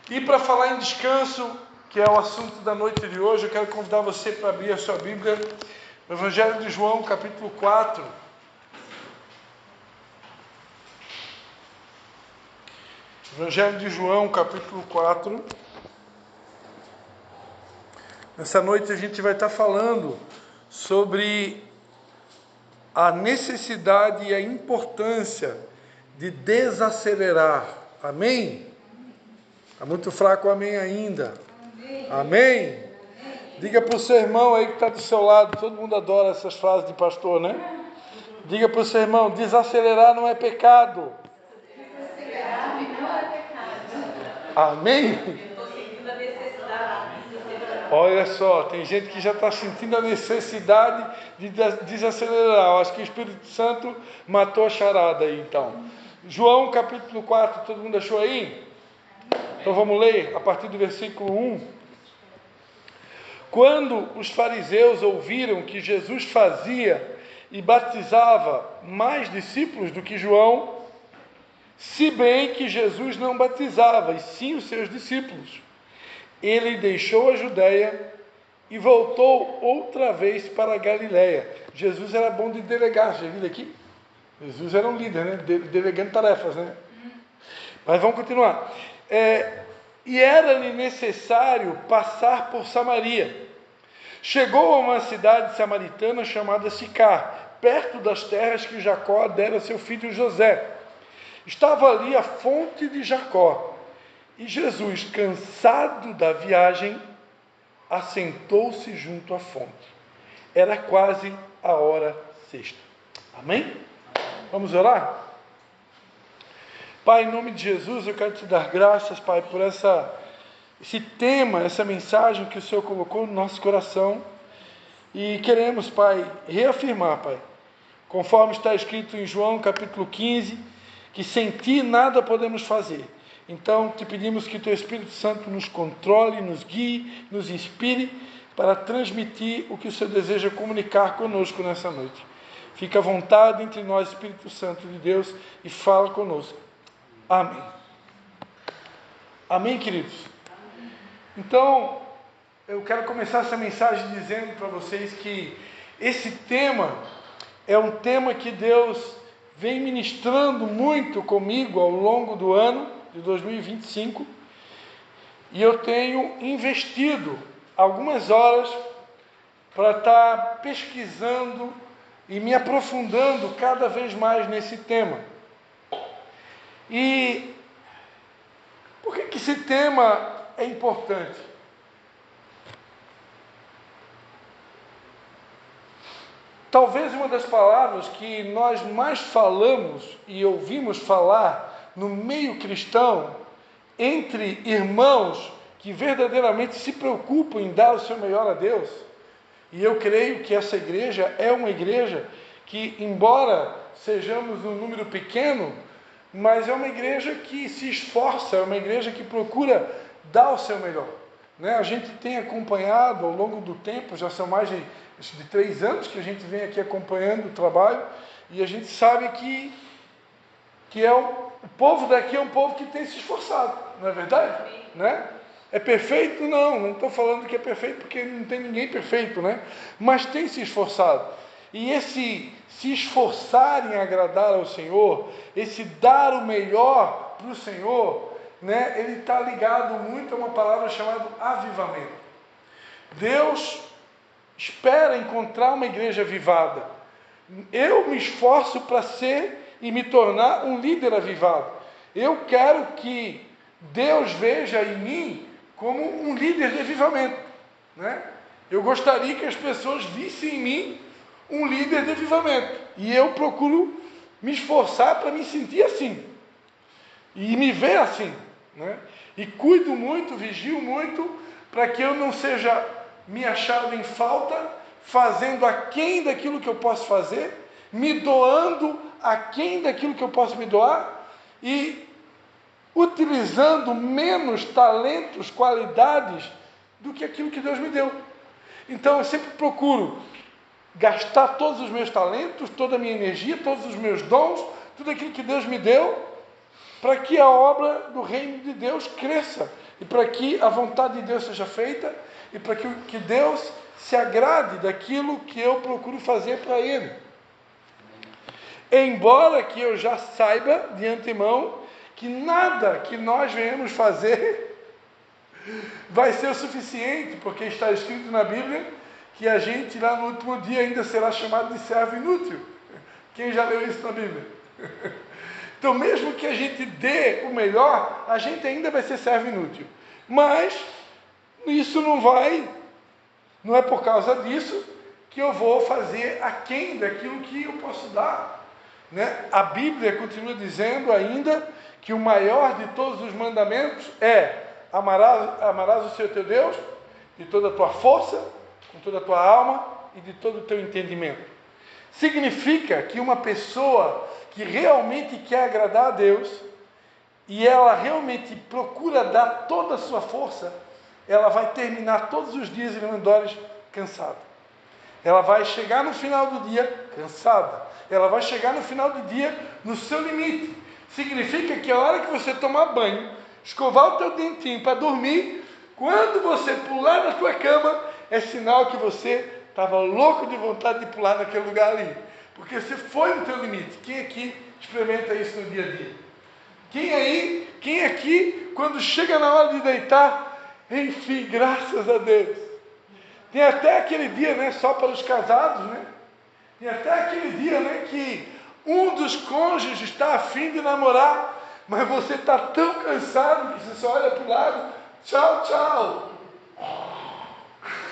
E para falar em descanso, que é o assunto da noite de hoje, eu quero convidar você para abrir a sua Bíblia no Evangelho de João, capítulo 4. Evangelho de João, capítulo 4. Nessa noite a gente vai estar falando sobre a necessidade e a importância de desacelerar. Amém? Está muito fraco o amém ainda. Amém? Diga para o seu irmão aí que está do seu lado. Todo mundo adora essas frases de pastor, né? Diga para o seu irmão: desacelerar não é pecado. Desacelerar não é pecado. Amém? Estou sentindo a necessidade de desacelerar. Olha só, tem gente que já está sentindo a necessidade de desacelerar. Eu acho que o Espírito Santo matou a charada aí, então. João capítulo 4, todo mundo achou aí? Então vamos ler a partir do versículo 1. Quando os fariseus ouviram que Jesus fazia e batizava mais discípulos do que João, se bem que Jesus não batizava, e sim os seus discípulos, ele deixou a Judéia e voltou outra vez para a Galiléia. Jesus era bom de delegar, já viu aqui? Jesus era um líder, né? Delegando tarefas, né? Mas vamos continuar. E era-lhe necessário passar por Samaria. Chegou a uma cidade samaritana chamada Sicar, perto das terras que Jacó dera a seu filho José. Estava ali a fonte de Jacó. E Jesus, cansado da viagem, assentou-se junto à fonte. Era quase a hora sexta. Amém? Vamos orar? Pai, em nome de Jesus, eu quero te dar graças, Pai, por esse tema, essa mensagem que o Senhor colocou no nosso coração. E queremos, Pai, reafirmar, Pai, conforme está escrito em João capítulo 15, que sem Ti nada podemos fazer. Então, te pedimos que Teu Espírito Santo nos controle, nos guie, nos inspire para transmitir o que o Senhor deseja comunicar conosco nessa noite. Fica à vontade entre nós, Espírito Santo de Deus, e fala conosco. Amém. Amém, queridos? Então, eu quero começar essa mensagem dizendo para vocês que esse tema é um tema que Deus vem ministrando muito comigo ao longo do ano de 2025, e eu tenho investido algumas horas para estar pesquisando e me aprofundando cada vez mais nesse tema. E por que esse tema é importante? Talvez uma das palavras que nós mais falamos e ouvimos falar no meio cristão, entre irmãos que verdadeiramente se preocupam em dar o seu melhor a Deus, e eu creio que essa igreja é uma igreja que, embora sejamos um número pequeno, mas é uma igreja que se esforça, é uma igreja que procura dar o seu melhor. A gente tem acompanhado ao longo do tempo, já são mais de 3 anos que a gente vem aqui acompanhando o trabalho, e a gente sabe que o povo daqui é um povo que tem se esforçado, não é verdade? Né? É perfeito? Não estou falando que é perfeito, porque não tem ninguém perfeito, né? Mas tem se esforçado. E esse se esforçar em agradar ao Senhor, esse dar o melhor para o Senhor, ele está ligado muito a uma palavra chamada avivamento. Deus espera encontrar uma igreja avivada. Eu me esforço para ser e me tornar um líder avivado. Eu quero que Deus veja em mim como um líder de avivamento. Eu gostaria que as pessoas vissem em mim um líder de avivamento. E eu procuro me esforçar para me sentir assim. E me ver assim. E cuido muito, vigio muito, para que eu não seja me achado em falta, fazendo aquém daquilo que eu posso fazer, me doando aquém daquilo que eu posso me doar, e utilizando menos talentos, qualidades, do que aquilo que Deus me deu. Então eu sempre procuro gastar todos os meus talentos, toda a minha energia, todos os meus dons, tudo aquilo que Deus me deu, para que a obra do reino de Deus cresça, e para que a vontade de Deus seja feita, e para que Deus se agrade daquilo que eu procuro fazer para Ele. Embora que eu já saiba de antemão que nada que nós venhamos fazer vai ser o suficiente, porque está escrito na Bíblia que a gente lá no último dia ainda será chamado de servo inútil. Quem já leu isso na Bíblia? Então, mesmo que a gente dê o melhor, a gente ainda vai ser servo inútil. Mas isso não é por causa disso que eu vou fazer aquém daquilo que eu posso dar, né? A Bíblia continua dizendo ainda que o maior de todos os mandamentos é amarás o Senhor teu Deus de toda a tua força, com toda a tua alma e de todo o teu entendimento. Significa que uma pessoa que realmente quer agradar a Deus e ela realmente procura dar toda a sua força, ela vai terminar todos os dias redondores cansada. Ela vai chegar no final do dia cansada. Ela vai chegar no final do dia no seu limite. Significa que a hora que você tomar banho, escovar o teu dentinho para dormir, quando você pular na tua cama, é sinal que você estava louco de vontade de pular naquele lugar ali. Porque você foi no teu limite. Quem aqui experimenta isso no dia a dia? Quem aqui, quando chega na hora de deitar, enfim, graças a Deus. Tem até aquele dia, né, só para os casados, né? Tem até aquele dia, né, que um dos cônjuges está a fim de namorar, mas você está tão cansado que você só olha para o lado, tchau, tchau.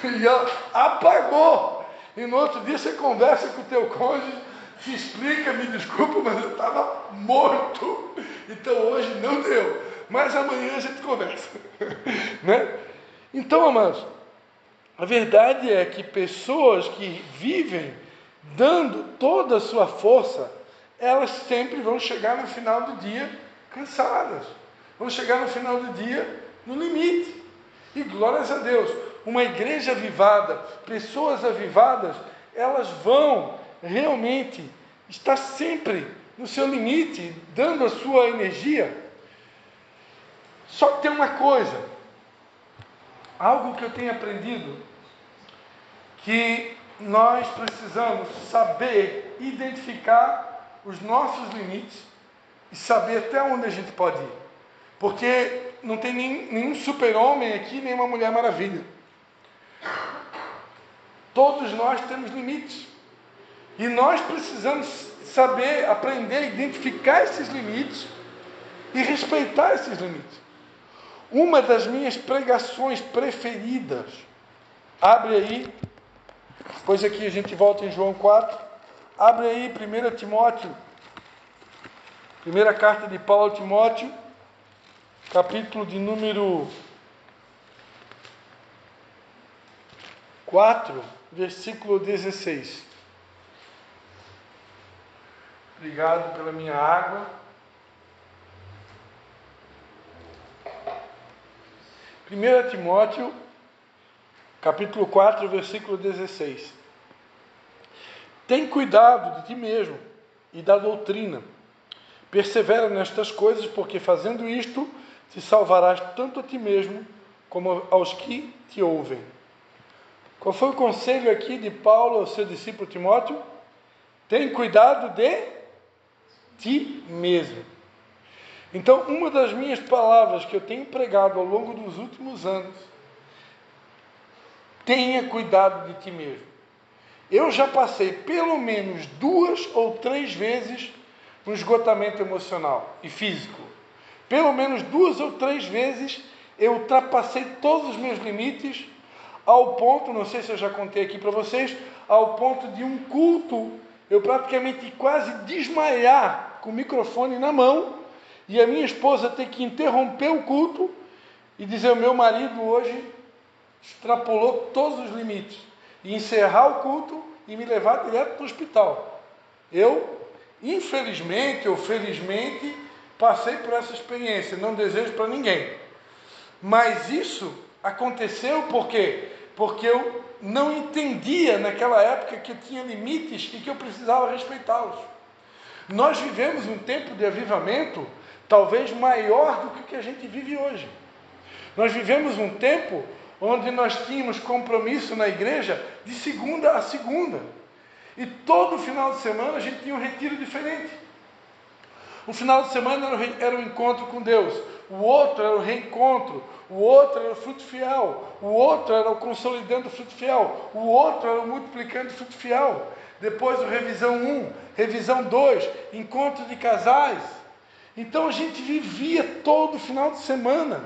E apagou. E no outro dia você conversa com o teu cônjuge, se explica, me desculpa, mas eu estava morto. Então hoje não deu. Mas amanhã a gente conversa. Né? Então, amados, a verdade é que pessoas que vivem dando toda a sua força, elas sempre vão chegar no final do dia cansadas. Vão chegar no final do dia no limite. E glórias a Deus, uma igreja avivada, pessoas avivadas, elas vão realmente estar sempre no seu limite, dando a sua energia. Só que tem uma coisa, algo que eu tenho aprendido, que nós precisamos saber identificar os nossos limites e saber até onde a gente pode ir. Porque não tem nenhum super-homem aqui, nem uma mulher maravilha. Todos nós temos limites. E nós precisamos saber, aprender a identificar esses limites e respeitar esses limites. Uma das minhas pregações preferidas, abre aí, depois aqui a gente volta em João 4, abre aí 1 Timóteo, primeira carta de Paulo a Timóteo, capítulo de número 4, versículo 16. Obrigado pela minha água. 1 Timóteo, capítulo 4, versículo 16. Tem cuidado de ti mesmo e da doutrina. Persevera nestas coisas, porque fazendo isto, te salvarás tanto a ti mesmo, como aos que te ouvem. Qual foi o conselho aqui de Paulo ao seu discípulo Timóteo? Tem cuidado de ti mesmo. Então, uma das minhas palavras que eu tenho pregado ao longo dos últimos anos, tenha cuidado de ti mesmo. Eu já passei pelo menos 2 ou 3 vezes um esgotamento emocional e físico. Pelo menos 2 ou 3 vezes eu ultrapassei todos os meus limites, ao ponto, não sei se eu já contei aqui para vocês, ao ponto de um culto, eu praticamente quase desmaiar com o microfone na mão, e a minha esposa ter que interromper o culto e dizer: o meu marido hoje extrapolou todos os limites, e encerrar o culto e me levar direto para o hospital. Eu, infelizmente ou felizmente, passei por essa experiência, não desejo para ninguém. Mas isso aconteceu por quê? Porque eu não entendia naquela época que eu tinha limites e que eu precisava respeitá-los. Nós vivemos um tempo de avivamento talvez maior do que o que a gente vive hoje. Nós vivemos um tempo onde nós tínhamos compromisso na igreja de segunda a segunda. E todo final de semana a gente tinha um retiro diferente. Um final de semana era o encontro com Deus, o outro era o reencontro, o outro era o fruto fiel, o outro era o consolidando o fruto fiel, o outro era o multiplicando o fruto fiel. Depois o revisão 1, revisão 2, encontro de casais. Então a gente vivia todo final de semana.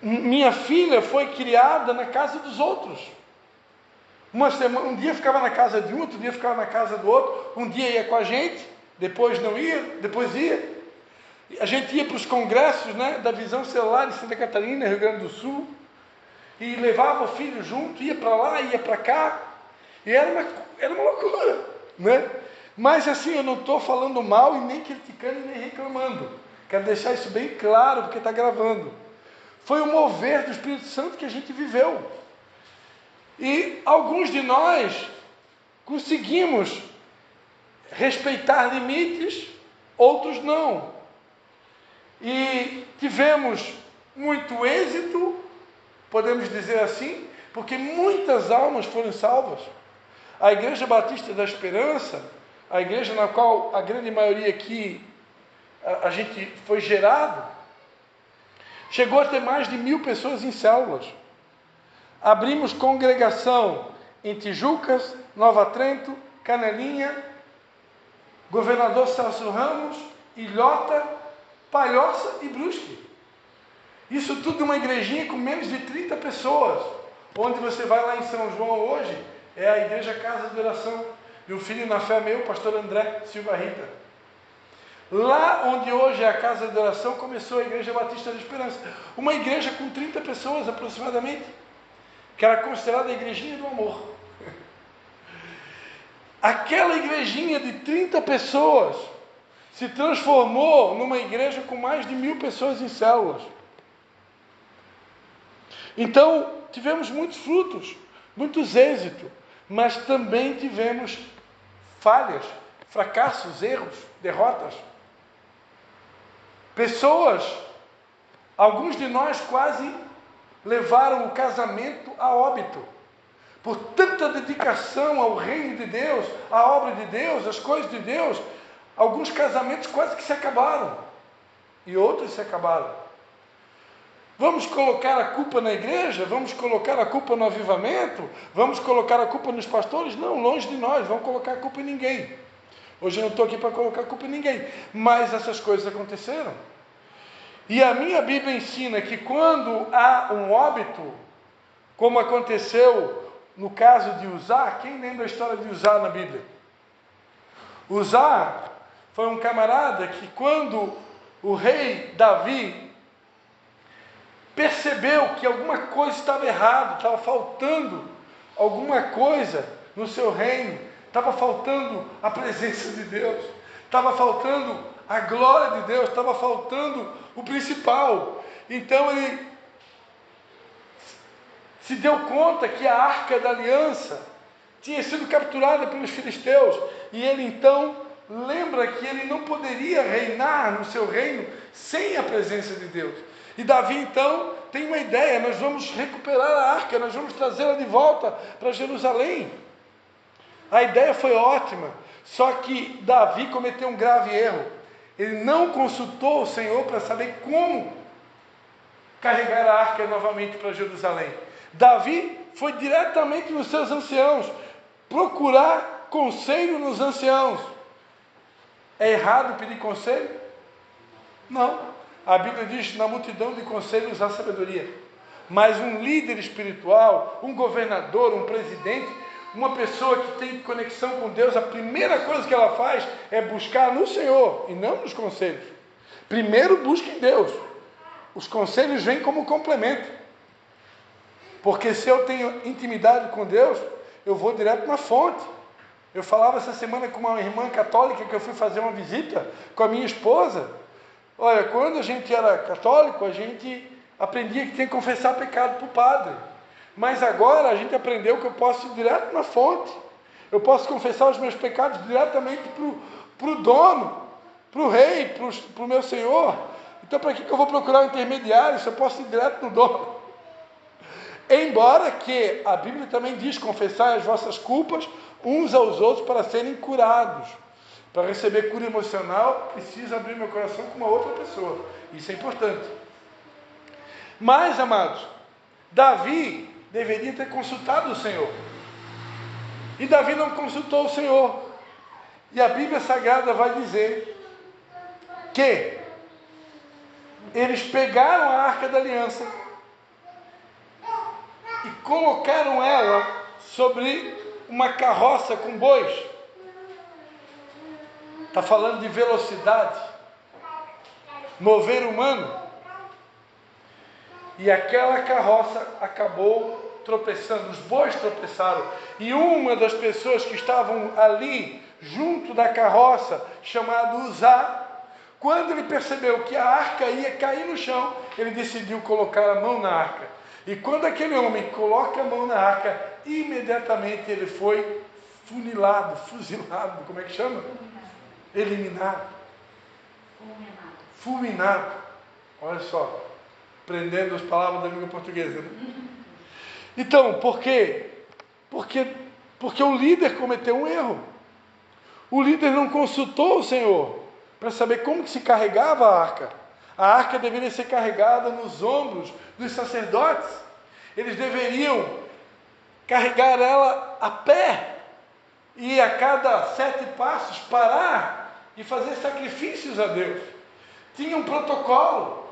Minha filha foi criada na casa dos outros. Um dia ficava na casa de um, outro dia ficava na casa do outro, um dia ia com a gente, depois não ia, depois ia. A gente ia para os congressos, né, da Visão Celular em Santa Catarina, Rio Grande do Sul, e levava o filho junto, ia para lá, ia para cá, e era uma loucura, né? Mas assim, eu não estou falando mal e nem criticando e nem reclamando. Quero deixar isso bem claro, porque está gravando. Foi o mover do Espírito Santo que a gente viveu. E alguns de nós conseguimos respeitar limites, outros não. E tivemos muito êxito, podemos dizer assim, porque muitas almas foram salvas. A Igreja Batista da Esperança, a igreja na qual a grande maioria aqui a gente foi gerado, chegou a ter mais de 1000 pessoas em células. Abrimos congregação em Tijucas, Nova Trento, Canelinha, Governador Celso Ramos, Ilhota, Palhoça e Brusque. Isso tudo uma igrejinha com menos de 30 pessoas. Onde você vai lá em São João hoje, é a Igreja Casa de Oração de um filho na fé meu, pastor André Silva Rita. Lá onde hoje é a Casa de Oração, começou a Igreja Batista da Esperança. Uma igreja com 30 pessoas aproximadamente, que era considerada a igrejinha do amor. Aquela igrejinha de 30 pessoas se transformou numa igreja com mais de 1000 pessoas em células. Então, tivemos muitos frutos, muitos êxitos, mas também tivemos falhas, fracassos, erros, derrotas. Pessoas, alguns de nós quase levaram o casamento a óbito, por tanta dedicação ao reino de Deus, à obra de Deus, às coisas de Deus. Alguns casamentos quase que se acabaram, e outros se acabaram. Vamos colocar a culpa na igreja? Vamos colocar a culpa no avivamento? Vamos colocar a culpa nos pastores? Não, longe de nós, vamos colocar a culpa em ninguém. Hoje eu não estou aqui para colocar a culpa em ninguém, mas essas coisas aconteceram. E a minha Bíblia ensina que quando há um óbito, como aconteceu no caso de Uzá, quem lembra a história de Uzá na Bíblia? Uzá foi um camarada que, quando o rei Davi percebeu que alguma coisa estava errada, estava faltando alguma coisa no seu reino, estava faltando a presença de Deus, estava faltando a glória de Deus, estava faltando o principal. Então ele se deu conta que a Arca da Aliança tinha sido capturada pelos filisteus, e ele então lembra que ele não poderia reinar no seu reino sem a presença de Deus. E Davi então tem uma ideia: nós vamos recuperar a arca, nós vamos trazê-la de volta para Jerusalém. A ideia foi ótima, só que Davi cometeu um grave erro. Ele não consultou o Senhor para saber como carregar a arca novamente para Jerusalém. Davi foi diretamente nos seus anciãos, procurar conselho nos anciãos. É errado pedir conselho? Não. A Bíblia diz: na multidão de conselhos há sabedoria. Mas um líder espiritual, um governador, um presidente, uma pessoa que tem conexão com Deus, a primeira coisa que ela faz é buscar no Senhor e não nos conselhos. Primeiro busque em Deus. Os conselhos vêm como complemento. Porque se eu tenho intimidade com Deus, eu vou direto na fonte. Eu falava essa semana com uma irmã católica que eu fui fazer uma visita com a minha esposa. Olha, quando a gente era católico, a gente aprendia que tem que confessar pecado para o padre. Mas agora a gente aprendeu que eu posso ir direto na fonte. Eu posso confessar os meus pecados diretamente para o dono, para o rei, para o meu senhor. Então, para que eu vou procurar um intermediário se eu posso ir direto no dono? Embora que a Bíblia também diz, confessai as vossas culpas uns aos outros para serem curados. Para receber cura emocional, preciso abrir meu coração com uma outra pessoa. Isso é importante. Mas, amados, Davi deveria ter consultado o Senhor. E Davi não consultou o Senhor. E a Bíblia Sagrada vai dizer que eles pegaram a Arca da Aliança e colocaram ela sobre uma carroça com bois. Está falando de velocidade, mover humano. E aquela carroça acabou tropeçando, os bois tropeçaram. E uma das pessoas que estavam ali, junto da carroça, chamado Uzá, quando ele percebeu que a arca ia cair no chão, ele decidiu colocar a mão na arca. E quando aquele homem coloca a mão na arca, imediatamente ele foi fuzilado, como é que chama? Eliminado. Fulminado. Olha só, aprendendo as palavras da língua portuguesa, né? Então, por quê? Porque o líder cometeu um erro. O líder não consultou o Senhor para saber como que se carregava a arca. A arca deveria ser carregada nos ombros dos sacerdotes. Eles deveriam carregar ela a pé e a cada 7 passos parar e fazer sacrifícios a Deus. Tinha um protocolo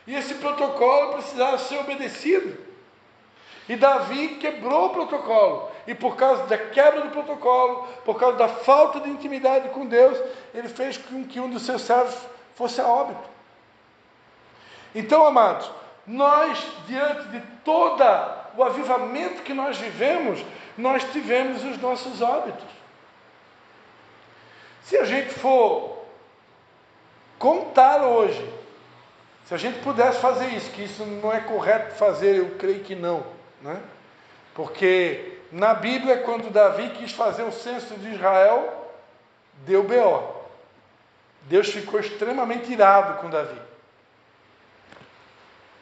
e esse protocolo precisava ser obedecido. E Davi quebrou o protocolo. E por causa da quebra do protocolo, por causa da falta de intimidade com Deus, ele fez com que um dos seus servos fosse a óbito. Então, amados, nós, diante de todo o avivamento que nós vivemos, nós tivemos os nossos óbitos. Se a gente for contar hoje, se a gente pudesse fazer isso, que isso não é correto fazer, eu creio que não, né? Porque na Bíblia, quando Davi quis fazer o censo de Israel, deu B.O. Deus ficou extremamente irado com Davi.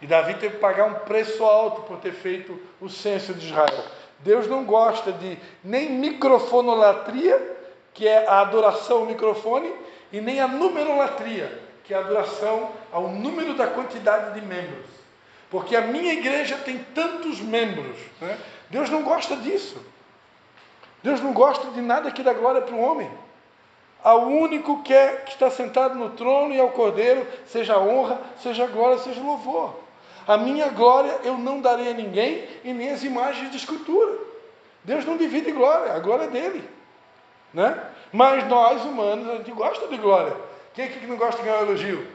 E Davi teve que pagar um preço alto por ter feito o censo de Israel. Deus não gosta de nem microfonolatria, que é a adoração ao microfone, e nem a numerolatria, que é a adoração ao número da quantidade de membros. Porque a minha igreja tem tantos membros, né? Deus não gosta disso. Deus não gosta de nada que dá glória para o homem. Ao único que está sentado no trono e ao Cordeiro, seja a honra, seja a glória, seja o louvor. A minha glória eu não darei a ninguém e nem as imagens de escultura. Deus não divide glória, a glória é dele, né? Mas nós humanos, a gente gosta de glória. Quem é que não gosta de ganhar um elogio?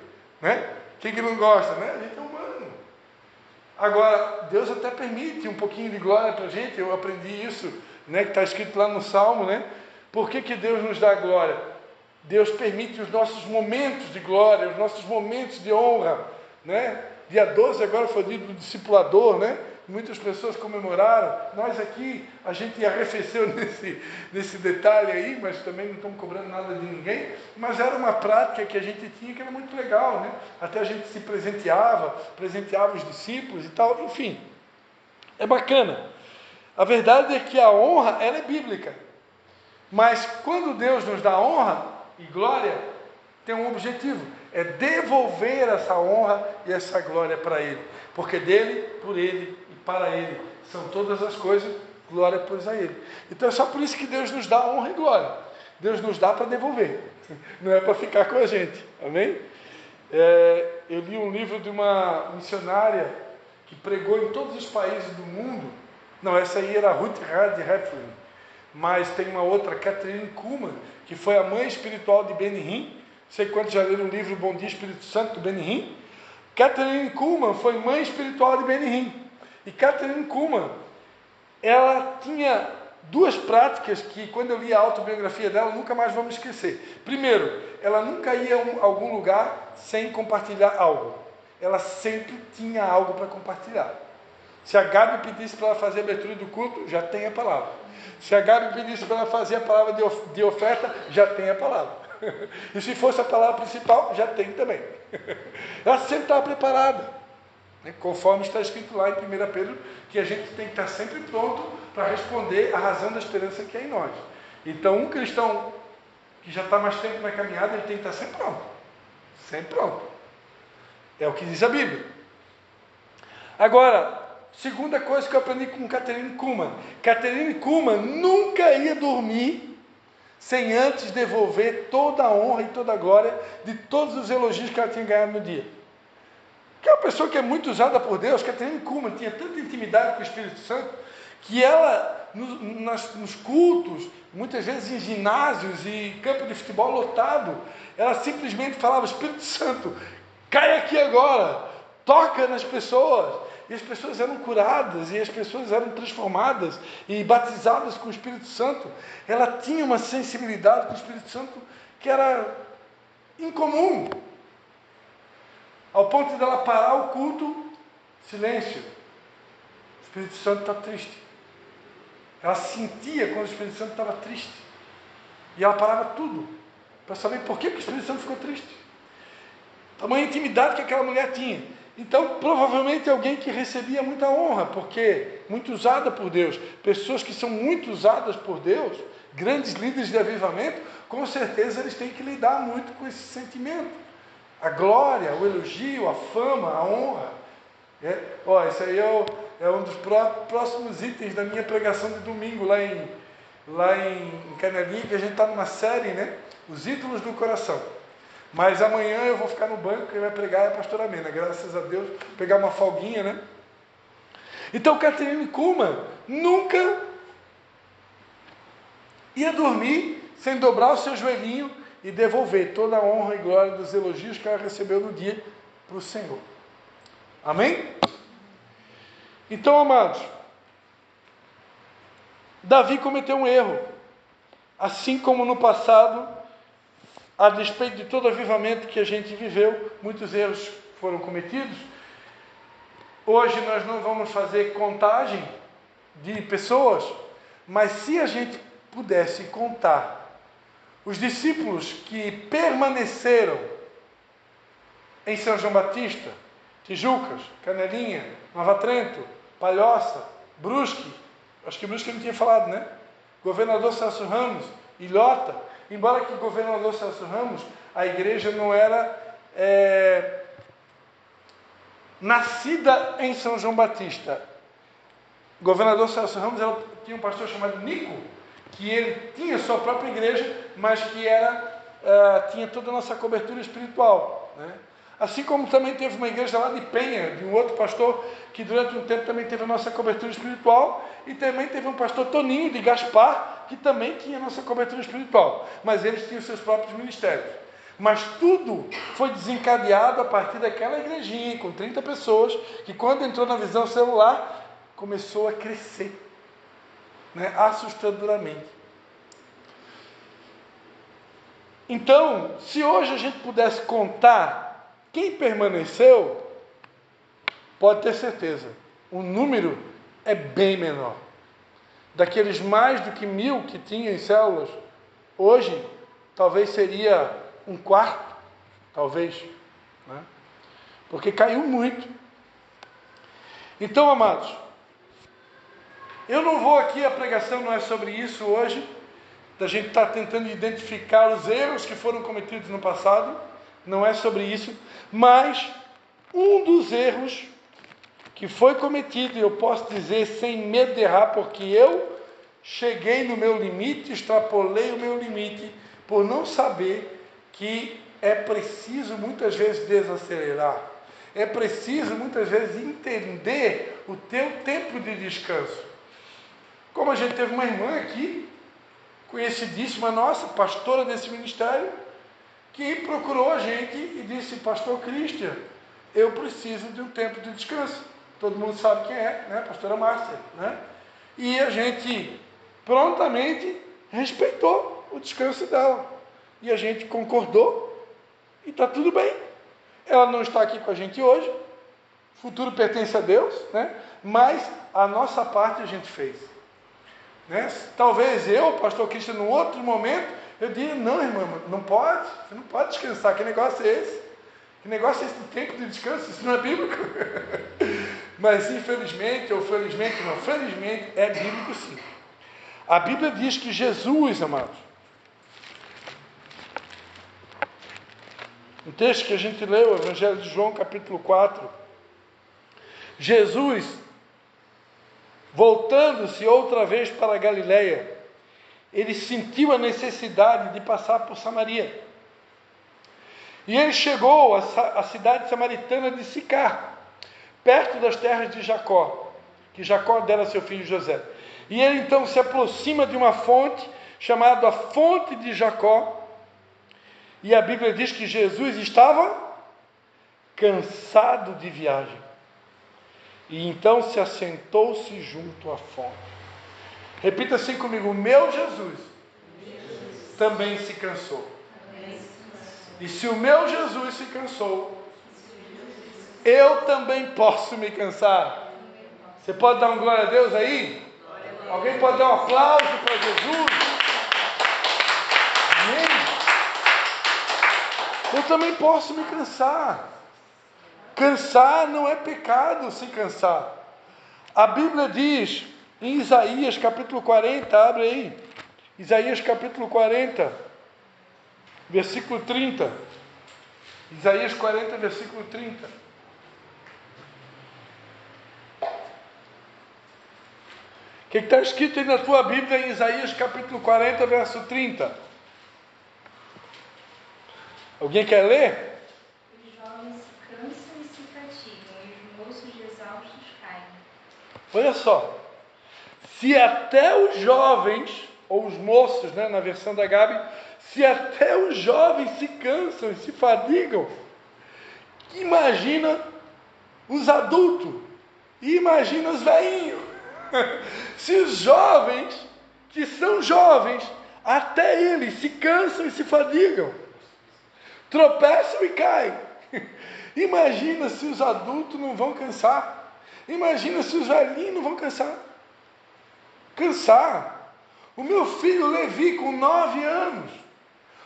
Né? Quem que não gosta? Né? A gente é humano. Agora, Deus até permite um pouquinho de glória para a gente. Eu aprendi isso, né, que está escrito lá no Salmo, né? Por que Deus nos dá glória? Deus permite os nossos momentos de glória, os nossos momentos de honra, né? Dia 12 agora foi o dia do discipulador, né? Muitas pessoas comemoraram. Nós aqui, a gente arrefeceu nesse detalhe aí, mas também não estamos cobrando nada de ninguém. Mas era uma prática que a gente tinha que era muito legal, né? Até a gente se presenteava os discípulos e tal. Enfim, é bacana. A verdade é que a honra, ela é bíblica. Mas quando Deus nos dá honra e glória, tem um objetivo. É devolver essa honra e essa glória para Ele. Porque dele, por Ele e para Ele são todas as coisas, glória pois a Ele. Então é só por isso que Deus nos dá honra e glória. Deus nos dá para devolver. Não é para ficar com a gente. Amém? Eu li um livro de uma missionária que pregou em todos os países do mundo. Não, essa aí era Ruth Radcliffe. Mas tem uma outra, Catherine Kuhlman, que foi a mãe espiritual de Benny Hinn. Não sei quantos já leram o livro Bom Dia Espírito Santo, do Benny Hinn. Catherine Kuhlman foi mãe espiritual de Benny Hinn. E Catherine Kuhlman, ela tinha 2 práticas que, quando eu li a autobiografia dela, nunca mais vou me esquecer. Primeiro, ela nunca ia a algum lugar sem compartilhar algo. Ela sempre tinha algo para compartilhar. Se a Gabi pedisse para ela fazer a abertura do culto, já tem a palavra. Se a Gabi pedisse para ela fazer a palavra de oferta, já tem a palavra. E se fosse a palavra principal, já tem também. Ela sempre estava preparada, né? Conforme está escrito lá em 1 Pedro, que a gente tem que estar sempre pronto para responder a razão da esperança que é em nós. Então, um cristão que já está mais tempo na caminhada, ele tem que estar sempre pronto. Sempre pronto. É o que diz a Bíblia. Agora, segunda coisa que eu aprendi com Catherine Kuhlman. Catherine Kuhlman nunca ia dormir sem antes devolver toda a honra e toda a glória de todos os elogios que ela tinha ganhado no dia. Que é uma pessoa que é muito usada por Deus. Catherine Kuhlman tinha tanta intimidade com o Espírito Santo que ela, nos cultos, muitas vezes em ginásios e campo de futebol lotado, ela simplesmente falava: Espírito Santo, cai aqui agora, toca nas pessoas. E as pessoas eram curadas, e as pessoas eram transformadas e batizadas com o Espírito Santo. Ela tinha uma sensibilidade com o Espírito Santo que era incomum, ao ponto de ela parar o culto, silêncio. O Espírito Santo está triste. Ela sentia quando o Espírito Santo estava triste. E ela parava tudo para saber por que o Espírito Santo ficou triste. Tamanha intimidade que aquela mulher tinha. Então, provavelmente alguém que recebia muita honra, porque muito usada por Deus. Pessoas que são muito usadas por Deus, grandes líderes de avivamento, com certeza eles têm que lidar muito com esse sentimento. A glória, o elogio, a fama, a honra. Isso aí é um dos próximos itens da minha pregação de domingo, lá em Canelinha, que a gente está numa série, né? Os ídolos do coração. Mas amanhã eu vou ficar no banco, quem vai pregar é a pastora Mena, graças a Deus, pegar uma folguinha, né? Então, Catherine Kuhlman nunca ia dormir sem dobrar o seu joelhinho e devolver toda a honra e glória dos elogios que ela recebeu no dia para o Senhor. Amém? Então, amados, Davi cometeu um erro, assim como no passado, a despeito de todo o avivamento que a gente viveu, muitos erros foram cometidos. Hoje nós não vamos fazer contagem de pessoas, mas se a gente pudesse contar os discípulos que permaneceram em São João Batista, Tijucas, Canelinha, Nova Trento, Palhoça, Brusque, acho que Brusque eu não tinha falado, né? Governador Celso Ramos, Ilhota. Embora que o governador Celso Ramos, a igreja não era nascida em São João Batista. O governador Celso Ramos tinha um pastor chamado Nico, que ele tinha sua própria igreja, mas que tinha toda a nossa cobertura espiritual, né? Assim como também teve uma igreja lá de Penha, de um outro pastor, que durante um tempo também teve a nossa cobertura espiritual, e também teve um pastor Toninho, de Gaspar, que também tinha a nossa cobertura espiritual, mas eles tinham seus próprios ministérios. Mas tudo foi desencadeado a partir daquela igrejinha, com 30 pessoas, que quando entrou na visão celular, começou a crescer, né, assustadoramente. Então, se hoje a gente pudesse contar quem permaneceu, pode ter certeza, o número é bem menor. Daqueles mais do que 1000 que tinham em células, hoje talvez seria um quarto, talvez, né? Porque caiu muito. Então, amados, eu não vou aqui, a pregação não é sobre isso hoje, da gente estar tentando identificar os erros que foram cometidos no passado, não é sobre isso, mas um dos erros que foi cometido, e eu posso dizer sem medo de errar, porque eu cheguei no meu limite, extrapolei o meu limite, por não saber que é preciso muitas vezes desacelerar, é preciso muitas vezes entender o teu tempo de descanso. Como a gente teve uma irmã aqui, conhecidíssima nossa, pastora desse ministério, que procurou a gente e disse: Pastor Christian, eu preciso de um tempo de descanso. Todo mundo sabe quem é, né? Pastora Márcia, né? E a gente prontamente respeitou o descanso dela. E a gente concordou e está tudo bem. Ela não está aqui com a gente hoje, o futuro pertence a Deus, né? Mas a nossa parte a gente fez, né? Talvez eu, pastor Christian, num outro momento, Eu diria, não, irmã, não pode. Você não pode descansar. Que negócio é esse? Que negócio é esse do tempo de descanso? Isso não é bíblico. Mas infelizmente, ou felizmente, não, felizmente é bíblico sim. A Bíblia diz que Jesus, amados, um texto que a gente leu, o Evangelho de João, capítulo 4, Jesus, voltando-se outra vez para a Galileia, ele sentiu a necessidade de passar por Samaria. E ele chegou à cidade samaritana de Sicar, perto das terras de Jacó, que Jacó dera a seu filho José. E ele então se aproxima de uma fonte, chamada a fonte de Jacó, e a Bíblia diz que Jesus estava cansado de viagem. E então se assentou-se junto à fonte. Repita assim comigo: o meu Jesus também se cansou. E se o meu Jesus se cansou, eu também posso me cansar. Você pode dar um glória a Deus aí? Alguém pode dar um aplauso para Jesus? Amém? Eu também posso me cansar. Cansar não é pecado, se cansar. A Bíblia diz em Isaías capítulo 40, abre aí. Isaías capítulo 40, versículo 30. Isaías 40, versículo 30. O que está escrito aí na tua Bíblia em Isaías capítulo 40, verso 30? Alguém quer ler? Os jovens se cansam e se fatigam, e os moços exaustos caem. Olha só. Se até os jovens, ou os moços, né, na versão da Gabi, se até os jovens se cansam e se fadigam, imagina os adultos e imagina os velhinhos. Se os jovens, que são jovens, até eles se cansam e se fadigam, tropeçam e caem. Imagina se os adultos não vão cansar. Imagina se os velhinhos não vão cansar. Cansar. O meu filho Levi, com 9 anos,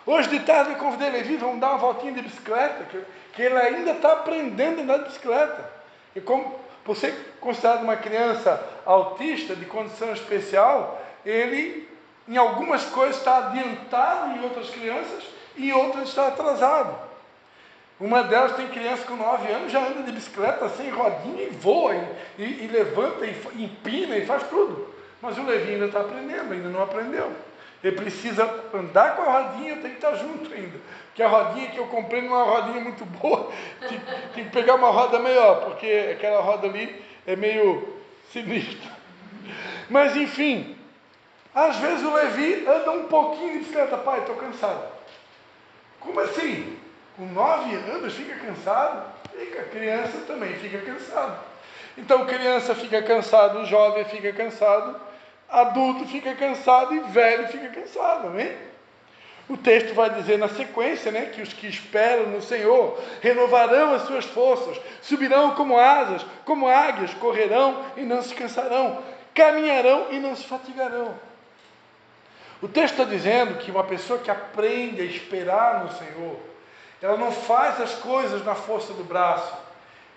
hoje de tarde eu convidei Levi, vamos dar uma voltinha de bicicleta, que ele ainda está aprendendo a andar de bicicleta. E como, por ser considerado uma criança autista, de condição especial, ele, em algumas coisas, está adiantado em outras crianças, e em outras está atrasado. Uma delas tem criança com 9 anos, já anda de bicicleta sem rodinha e voa, e levanta, e empina, e faz tudo. Mas o Levi ainda está aprendendo, ainda não aprendeu. Ele precisa andar com a rodinha, eu tenho que estar junto ainda. Porque a rodinha que eu comprei não é uma rodinha muito boa, tem que pegar uma roda melhor, porque aquela roda ali é meio sinistra. Mas enfim, às vezes o Levi anda um pouquinho de bicicleta. Pai, estou cansado. Como assim? Com 9 anos fica cansado? Fica. Criança também fica cansado. Então criança fica cansado, jovem fica cansado, adulto fica cansado e velho fica cansado, amém? O texto vai dizer na sequência, né, que os que esperam no Senhor renovarão as suas forças, subirão como asas, como águias, correrão e não se cansarão, caminharão e não se fatigarão. O texto está dizendo que uma pessoa que aprende a esperar no Senhor, ela não faz as coisas na força do braço.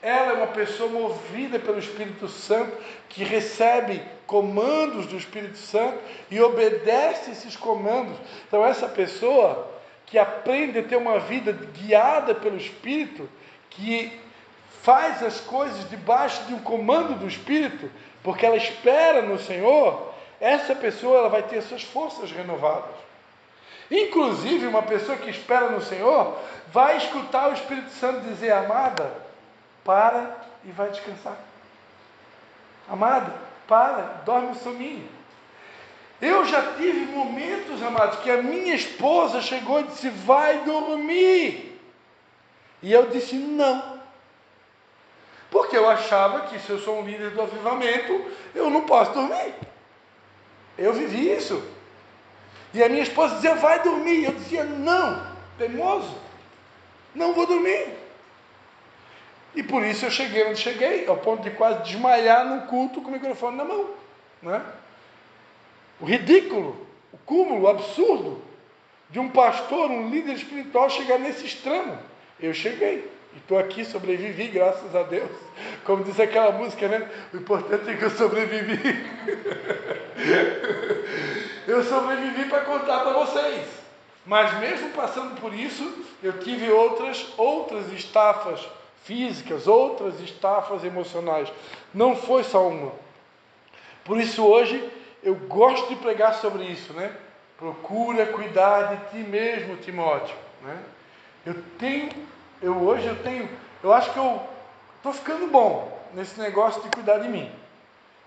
Ela é uma pessoa movida pelo Espírito Santo, que recebe comandos do Espírito Santo e obedece esses comandos. Então essa pessoa que aprende a ter uma vida guiada pelo Espírito, que faz as coisas debaixo de um comando do Espírito, porque ela espera no Senhor, essa pessoa ela vai ter suas forças renovadas. Inclusive, uma pessoa que espera no Senhor vai escutar o Espírito Santo dizer: amada, para e vai descansar. Amada, para, dorme um soninho. Eu já tive momentos, amados, que a minha esposa chegou e disse: vai dormir. E eu disse: não. Porque eu achava que, se eu sou um líder do avivamento, eu não posso dormir. Eu vivi isso. E a minha esposa dizia: vai dormir. E eu dizia: não, teimoso, não vou dormir. E por isso eu cheguei onde cheguei, ao ponto de quase desmaiar num culto com o microfone na mão, né? O ridículo, o cúmulo, o absurdo de um pastor, um líder espiritual chegar nesse extremo. Eu cheguei. E estou aqui, sobrevivi, graças a Deus. Como diz aquela música, né? O importante é que eu sobrevivi. Eu sobrevivi para contar para vocês. Mas mesmo passando por isso, eu tive outras estafas físicas, outras estafas emocionais. Não foi só uma. Por isso hoje eu gosto de pregar sobre isso, né? Procura cuidar de ti mesmo, Timóteo, né? Eu acho que eu estou ficando bom nesse negócio de cuidar de mim.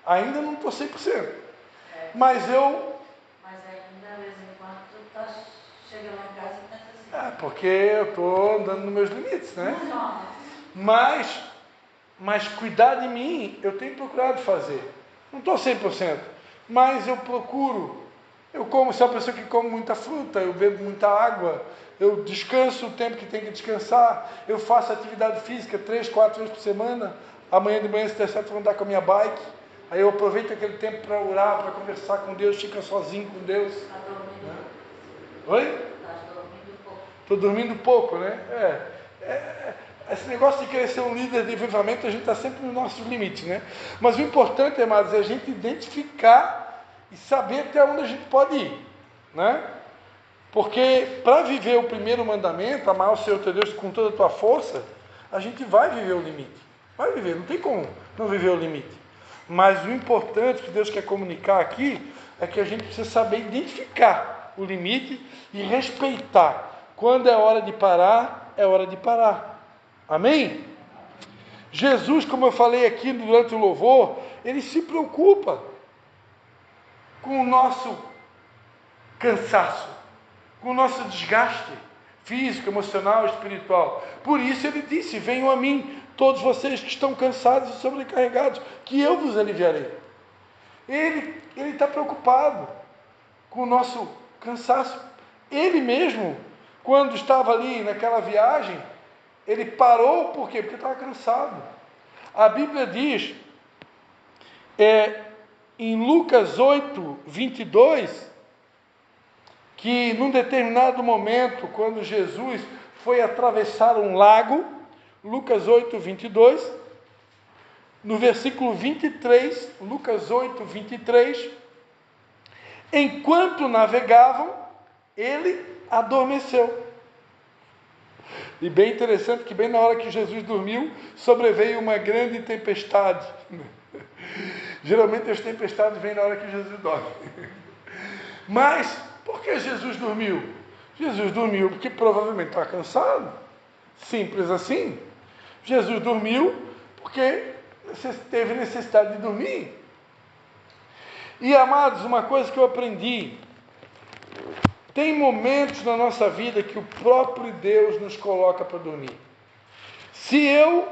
Ainda não estou 100%. Mas ainda, de vez em quando, tu chega lá em casa e pensa assim. Porque eu estou andando nos meus limites, né? Mas cuidar de mim, eu tenho procurado fazer. Não estou 100%, mas eu procuro. Eu sou uma pessoa que come muita fruta, eu bebo muita água, eu descanso o tempo que tem que descansar, eu faço atividade física 3, 4 vezes por semana. Amanhã de manhã, se der certo, eu vou andar com a minha bike. Aí eu aproveito aquele tempo para orar, para conversar com Deus, fica sozinho com Deus. Está dormindo? Né? Oi? Está dormindo pouco. Estou dormindo pouco, né? Esse negócio de querer ser um líder de avivamento, a gente está sempre nos nossos limites, né? Mas o importante, amados, é a gente identificar e saber até onde a gente pode ir, né? Porque para viver o primeiro mandamento, amar o Senhor teu Deus com toda a tua força, a gente vai viver o limite. Vai viver, não tem como não viver o limite. Mas o importante que Deus quer comunicar aqui é que a gente precisa saber identificar o limite e respeitar. Quando é hora de parar, é hora de parar. Amém? Jesus, como eu falei aqui durante o louvor, ele se preocupa com o nosso cansaço, com o nosso desgaste físico, emocional, espiritual. Por isso ele disse: venham a mim, todos vocês que estão cansados e sobrecarregados, que eu vos aliviarei. Ele está preocupado com o nosso cansaço. Ele mesmo, quando estava ali naquela viagem, ele parou, por quê? Porque estava cansado. A Bíblia diz, em Lucas 8, 22, que num determinado momento, quando Jesus foi atravessar um lago, Lucas 8, 22, no versículo 23, Lucas 8, 23, enquanto navegavam, ele adormeceu. E bem interessante que bem na hora que Jesus dormiu, sobreveio uma grande tempestade. Geralmente as tempestades vêm na hora que Jesus dorme. Mas, por que Jesus dormiu? Jesus dormiu porque provavelmente estava cansado. Simples assim. Jesus dormiu porque teve necessidade de dormir. E, amados, uma coisa que eu aprendi: tem momentos na nossa vida que o próprio Deus nos coloca para dormir. Se eu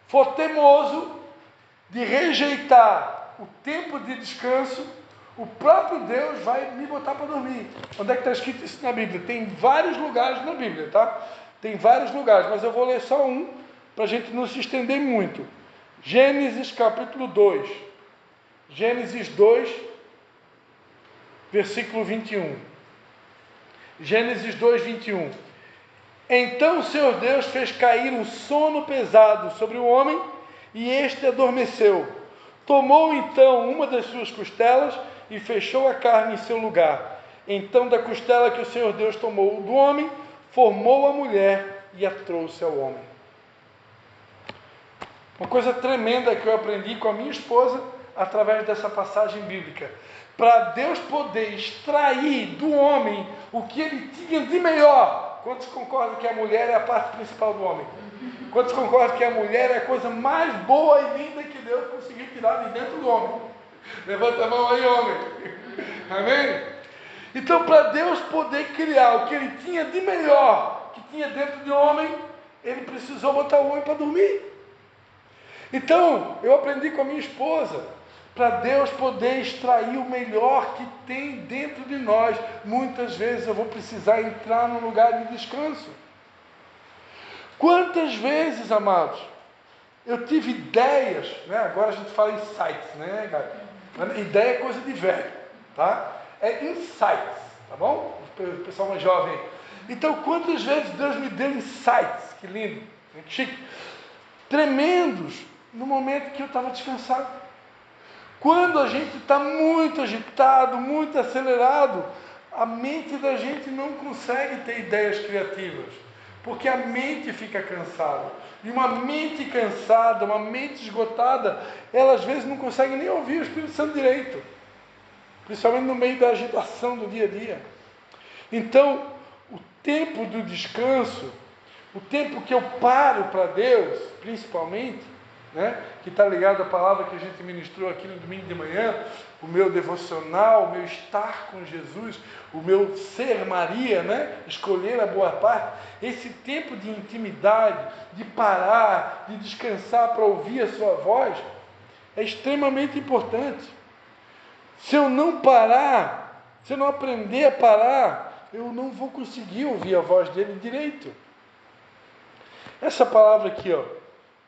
for teimoso de rejeitar o tempo de descanso, o próprio Deus vai me botar para dormir. Onde é que está escrito isso na Bíblia? Tem vários lugares na Bíblia, tá? Tem vários lugares, mas eu vou ler só um, para a gente não se estender muito. Gênesis capítulo 2. Gênesis 2, versículo 21. Gênesis 2, 21. Então o Senhor Deus fez cair um sono pesado sobre o homem, e este adormeceu. Tomou então uma das suas costelas e fechou a carne em seu lugar. Então da costela que o Senhor Deus tomou do homem, formou a mulher e a trouxe ao homem. Uma coisa tremenda que eu aprendi com a minha esposa através dessa passagem bíblica. Para Deus poder extrair do homem o que ele tinha de melhor. Quantos concordam que a mulher é a parte principal do homem? Quantos concordam que a mulher é a coisa mais boa e linda que Deus conseguiu tirar de dentro do homem? Levanta a mão aí, homem. Amém? Então, para Deus poder criar o que ele tinha de melhor, que tinha dentro do homem, ele precisou botar o homem para dormir. Então, eu aprendi com a minha esposa, para Deus poder extrair o melhor que tem dentro de nós, muitas vezes eu vou precisar entrar num lugar de descanso. Quantas vezes, amados, eu tive ideias, né? Agora a gente fala insights, né, cara? Ideia é coisa de velho, tá? É insights, tá bom? o pessoal mais jovem. Então, quantas vezes Deus me deu insights, que lindo, que chique, tremendos, no momento que eu estava descansado. Quando a gente está muito agitado, muito acelerado, a mente da gente não consegue ter ideias criativas, porque a mente fica cansada. E uma mente cansada, uma mente esgotada, ela às vezes não consegue nem ouvir o Espírito Santo direito, principalmente no meio da agitação do dia a dia. Então, o tempo do descanso, o tempo que eu paro para Deus, principalmente, né, que está ligado à palavra que a gente ministrou aqui no domingo de manhã, o meu devocional, o meu estar com Jesus, o meu ser Maria, né, escolher a boa parte, esse tempo de intimidade, de parar, de descansar para ouvir a sua voz, é extremamente importante. Se eu não parar, se eu não aprender a parar, eu não vou conseguir ouvir a voz dele direito. Essa palavra aqui, ó,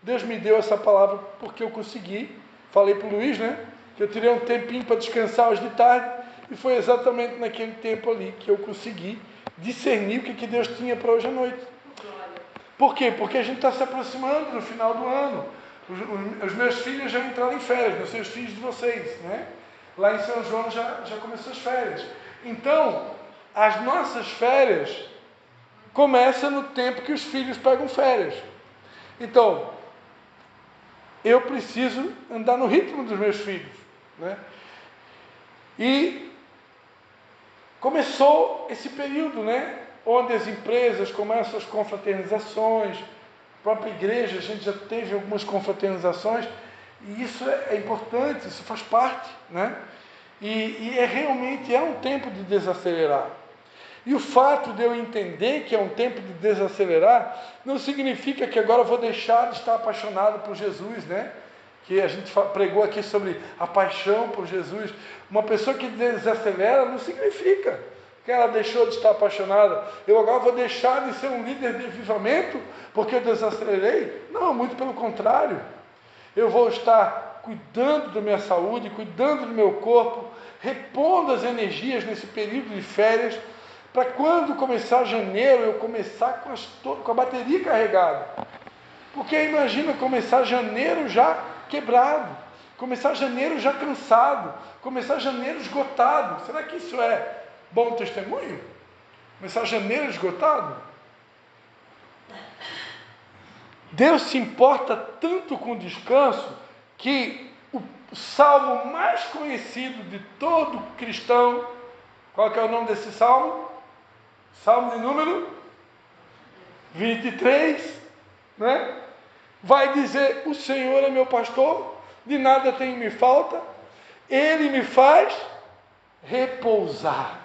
Deus me deu essa palavra porque eu consegui, falei para o Luiz, né, que eu tirei um tempinho para descansar hoje de tarde, e foi exatamente naquele tempo ali que eu consegui discernir o que Deus tinha para hoje à noite. Por quê? Porque a gente está se aproximando do final do ano. Os meus filhos já entraram em férias, não sei os filhos de vocês, né? Lá em São João já começou as férias. Então, as nossas férias começam no tempo que os filhos pegam férias. Então, eu preciso andar no ritmo dos meus filhos, né? E começou esse período, né, onde as empresas começam as confraternizações, a própria igreja, a gente já teve algumas confraternizações, e isso é importante, isso faz parte, né? E realmente é um tempo de desacelerar. E o fato de eu entender que é um tempo de desacelerar, não significa que agora eu vou deixar de estar apaixonado por Jesus, né? Que a gente pregou aqui sobre a paixão por Jesus. Uma pessoa que desacelera não significa que ela deixou de estar apaixonada. Eu agora vou deixar de ser um líder de avivamento porque eu desacelerei? Não, muito pelo contrário. Eu vou estar cuidando da minha saúde, cuidando do meu corpo, repondo as energias nesse período de férias, para quando começar janeiro, eu começar com a bateria carregada. Porque imagina começar janeiro já quebrado, começar janeiro já cansado, começar janeiro esgotado. Será que isso é bom testemunho? Começar janeiro esgotado? Deus se importa tanto com o descanso que o salmo mais conhecido de todo cristão, qual que é o nome desse salmo? Salmo de número 23, né? Vai dizer: o Senhor é meu pastor, de nada tenho me falta, Ele me faz repousar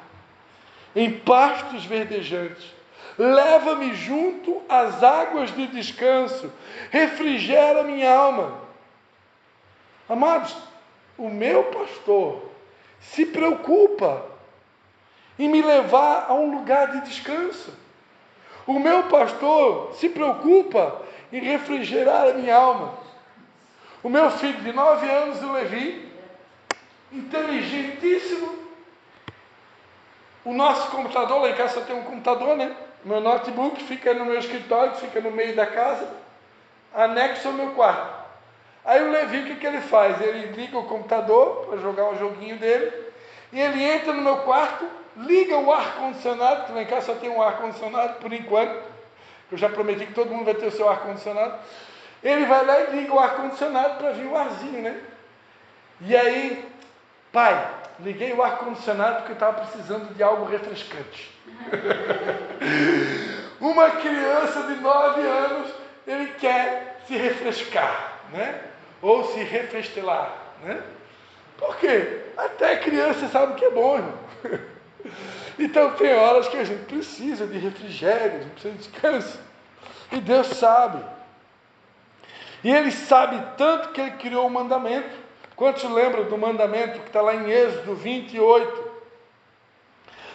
em pastos verdejantes, leva-me junto às águas do descanso, refrigera minha alma. Amados, o meu pastor se preocupa em me levar a um lugar de descanso. O meu pastor se preocupa em refrigerar a minha alma. O meu filho de 9 anos, o Levi, inteligentíssimo. O nosso computador, lá em casa só tem um computador, né? Meu notebook fica no meu escritório, fica no meio da casa, anexo ao meu quarto. Aí o Levi, o que ele faz? Ele liga o computador para jogar o joguinho dele, e ele entra no meu quarto, liga o ar-condicionado, que lá em casa só tem um ar-condicionado por enquanto, eu já prometi que todo mundo vai ter o seu ar-condicionado. Ele vai lá e liga o ar-condicionado para vir o arzinho, né? E aí, pai, liguei o ar-condicionado porque eu estava precisando de algo refrescante. Uma criança de 9 anos, ele quer se refrescar, né? Ou se refestelar, né? Por quê? Até criança sabe o que é bom, irmão. Então tem horas que a gente precisa de refrigério, a gente precisa de descanso. E Deus sabe. E Ele sabe tanto que Ele criou o mandamento. Quantos lembram do mandamento que está lá em Êxodo 28?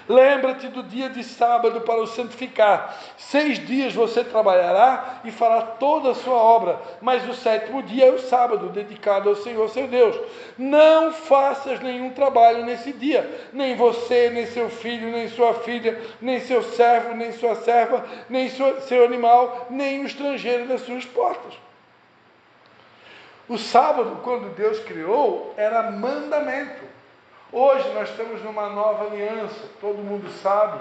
Lembra-te do dia de sábado para o santificar. 6 dias você trabalhará e fará toda a sua obra, mas o 7º dia é o sábado, dedicado ao Senhor seu Deus. Não faças nenhum trabalho nesse dia, nem você, nem seu filho, nem sua filha, nem seu servo, nem sua serva, nem seu animal, nem o estrangeiro nas suas portas. O sábado, quando Deus criou, era mandamento. Hoje nós estamos numa nova aliança. Todo mundo sabe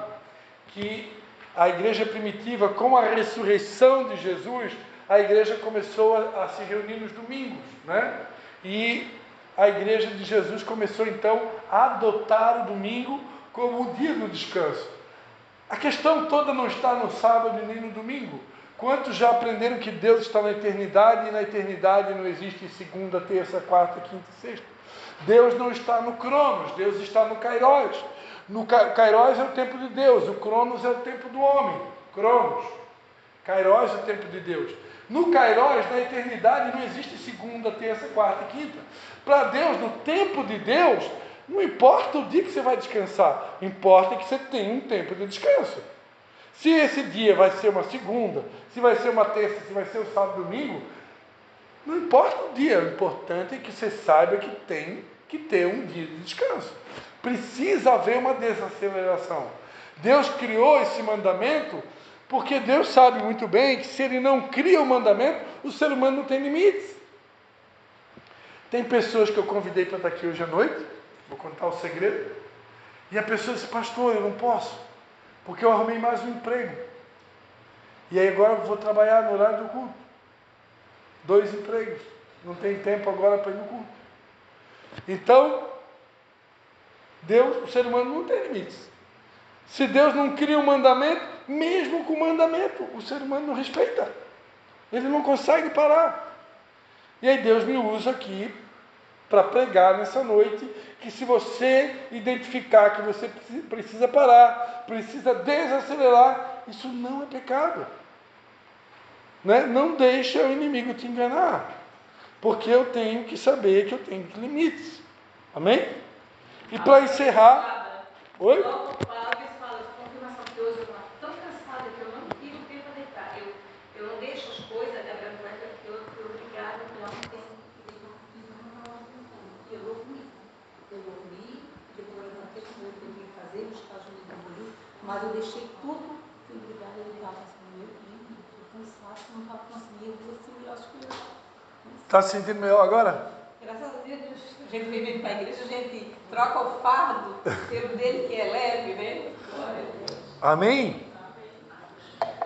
que a igreja primitiva, com a ressurreição de Jesus, a igreja começou a se reunir nos domingos, né? E a igreja de Jesus começou então a adotar o domingo como o dia do descanso. A questão toda não está no sábado e nem no domingo. Quantos já aprenderam que Deus está na eternidade e na eternidade não existe segunda, terça, quarta, quinta e sexta? Deus não está no Cronos, Deus está no Kairos. No Kairos é o tempo de Deus, o Cronos é o tempo do homem. Cronos. Kairos é o tempo de Deus. No Kairos, na eternidade, não existe segunda, terça, quarta e quinta. Para Deus, no tempo de Deus, não importa o dia que você vai descansar, importa que você tenha um tempo de descanso. Se esse dia vai ser uma segunda, se vai ser uma terça, se vai ser o sábado e domingo, não importa o dia, o importante é que você saiba que tem que ter um dia de descanso. Precisa haver uma desaceleração. Deus criou esse mandamento porque Deus sabe muito bem que se Ele não cria o mandamento, o ser humano não tem limites. Tem pessoas que eu convidei para estar aqui hoje à noite, vou contar o segredo, e a pessoa disse: pastor, eu não posso, porque eu arrumei mais um emprego. E aí agora eu vou trabalhar no horário do culto. 2 empregos. Não tem tempo agora para ir no culto. Então, Deus, o ser humano não tem limites. Se Deus não cria um mandamento, mesmo com o mandamento, o ser humano não respeita. Ele não consegue parar. E aí Deus me usa aqui para pregar nessa noite que se você identificar que você precisa parar, precisa desacelerar, isso não é pecado. Né? Não deixa o inimigo te enganar, porque eu tenho que saber que eu tenho limites. Amém? E para encerrar... Oi? Logo, Cláudio fala de confirmação que hoje eu estou tão cansada que eu não tive tempo para deitar. Eu não deixo as coisas, a branca que eu fui obrigada pela um tempo que eu dormi. Eu dormi, depois eu levantei, como eu tenho que fazer, buscar ajuda do dormir, mas eu deixei tudo, fui obrigada a levar para o meu filho. Estou cansada, não estava conseguindo assimilar as coisas. Está se sentindo melhor agora? Graças a Deus, a gente vem para a igreja, a gente troca o fardo pelo dele que é leve, né? Glória a Deus. Amém?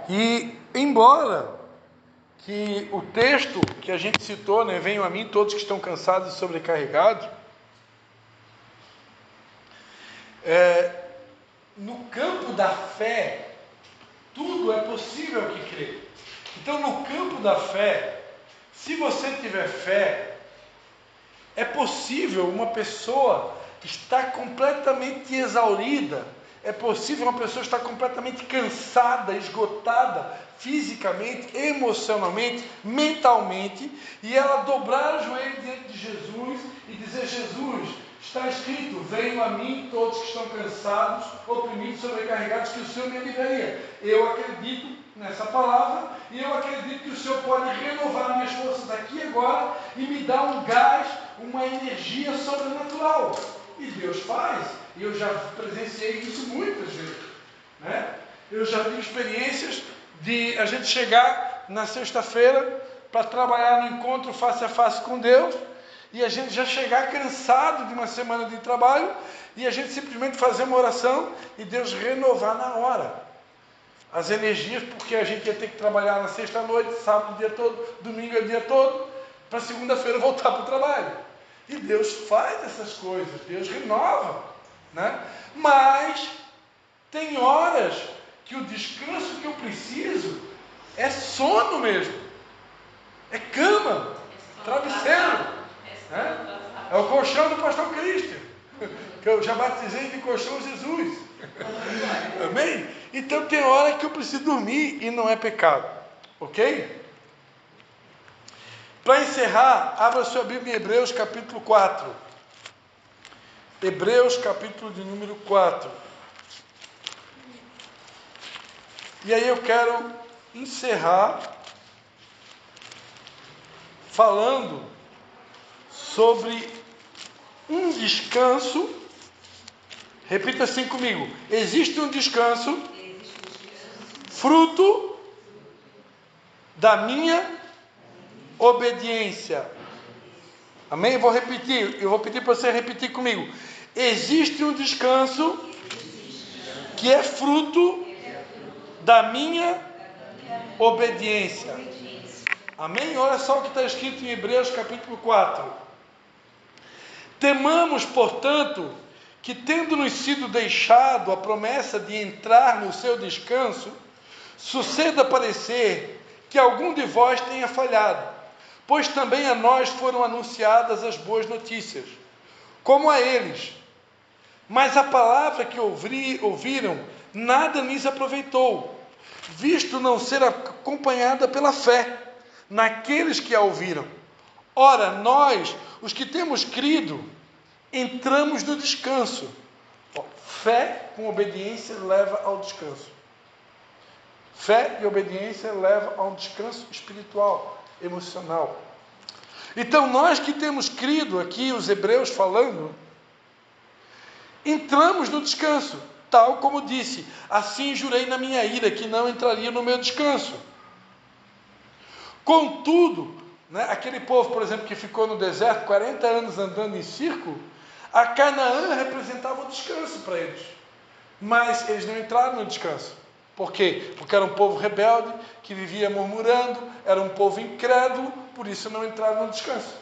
E embora que o texto que a gente citou, né, venham a mim todos que estão cansados e sobrecarregados, no campo da fé, tudo é possível que crê. Então, no campo da fé, se você tiver fé, é possível uma pessoa estar completamente exaurida, é possível uma pessoa estar completamente cansada, esgotada, fisicamente, emocionalmente, mentalmente, e ela dobrar o joelho diante de Jesus e dizer: Jesus, está escrito, venham a mim todos que estão cansados, oprimidos, sobrecarregados, que o Senhor me aliviaria. Eu acredito nessa palavra, e eu acredito que o Senhor pode renovar minhas forças aqui e agora, e me dar um gás, uma energia sobrenatural. E Deus faz, e eu já presenciei isso muitas vezes, né? Eu já tive experiências de a gente chegar na sexta-feira para trabalhar no encontro face a face com Deus, e a gente já chegar cansado de uma semana de trabalho, e a gente simplesmente fazer uma oração e Deus renovar na hora as energias, porque a gente ia ter que trabalhar na sexta-noite, sábado o dia todo, domingo o dia todo, para segunda-feira voltar para o trabalho. E Deus faz essas coisas, Deus renova, né? Mas tem horas que o descanso que eu preciso é sono mesmo, é cama, travesseiro, né? É o colchão do pastor Cristian, que eu já batizei de colchão Jesus. Amém? Então tem hora que eu preciso dormir e não é pecado, ok? Para encerrar, abra sua Bíblia em Hebreus capítulo 4. Hebreus capítulo de número 4. E aí eu quero encerrar falando sobre um descanso. Repita assim comigo: existe um descanso fruto da minha obediência. Amém? Eu vou pedir para você repetir comigo. Existe um descanso que é fruto da minha obediência. Amém? Olha só o que está escrito em Hebreus capítulo 4. Temamos, portanto, que tendo-nos sido deixado a promessa de entrar no seu descanso, suceda parecer que algum de vós tenha falhado, pois também a nós foram anunciadas as boas notícias, como a eles. Mas a palavra que ouviram nada lhes aproveitou, visto não ser acompanhada pela fé naqueles que a ouviram. Ora, nós, os que temos crido, entramos no descanso. Fé com obediência leva ao descanso. Fé e obediência levam a um descanso espiritual, emocional. Então, nós que temos crido aqui, os hebreus falando, entramos no descanso, tal como disse: assim jurei na minha ira que não entraria no meu descanso. Contudo, aquele povo, por exemplo, que ficou no deserto 40 anos andando em círculo, a Canaã representava o descanso para eles. Mas eles não entraram no descanso. Por quê? Porque era um povo rebelde, que vivia murmurando, era um povo incrédulo, por isso não entraram no descanso.